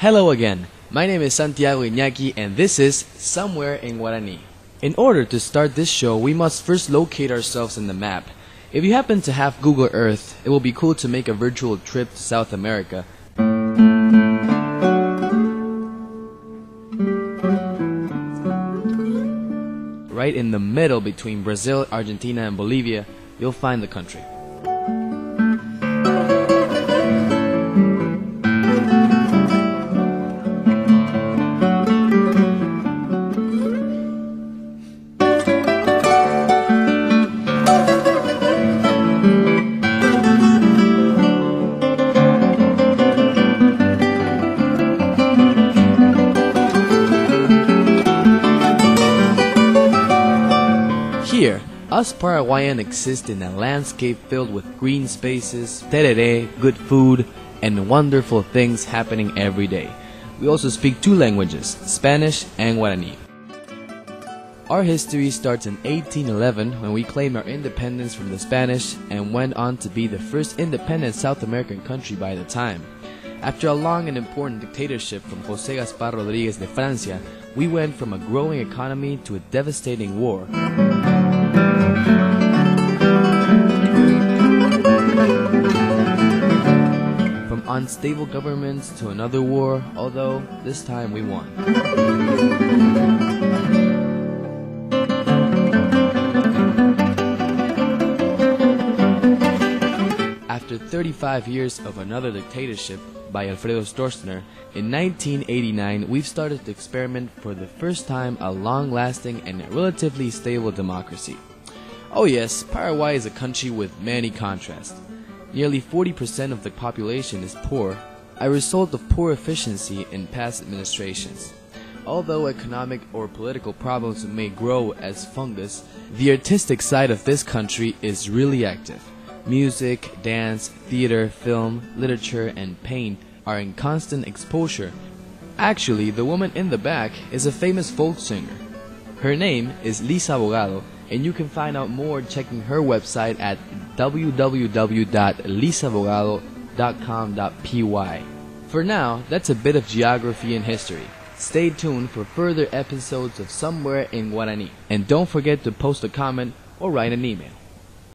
Hello again, my name is Santiago Iñaki and this is Somewhere in Guarani. In order to start this show, we must first locate ourselves in the map. If you happen to have Google Earth, it will be cool to make a virtual trip to South America. Right in the middle between Brazil, Argentina, and Bolivia, you'll find the country. Here, us Paraguayan exist in a landscape filled with green spaces, tereré, good food, and wonderful things happening every day. We also speak two languages, Spanish and Guarani. Our history starts in 1811 when we claimed our independence from the Spanish and went on to be the first independent South American country by the time. After a long and important dictatorship from José Gaspar Rodríguez de Francia, we went from a growing economy to a devastating war. From unstable governments to another war, although this time we won. After 35 years of another dictatorship by Alfredo Stroessner, in 1989 we've started to experiment for the first time a long-lasting and relatively stable democracy. Oh yes, Paraguay is a country with many contrasts. Nearly 40% of the population is poor, a result of poor efficiency in past administrations. Although economic or political problems may grow as fungus, the artistic side of this country is really active. Music, dance, theater, film, literature, and paint are in constant exposure. Actually, the woman in the back is a famous folk singer. Her name is Lisa Abogado, and you can find out more checking her website at www.lisabogado.com.py. For now, that's a bit of geography and history. Stay tuned for further episodes of Somewhere in Guarani. And don't forget to post a comment or write an email.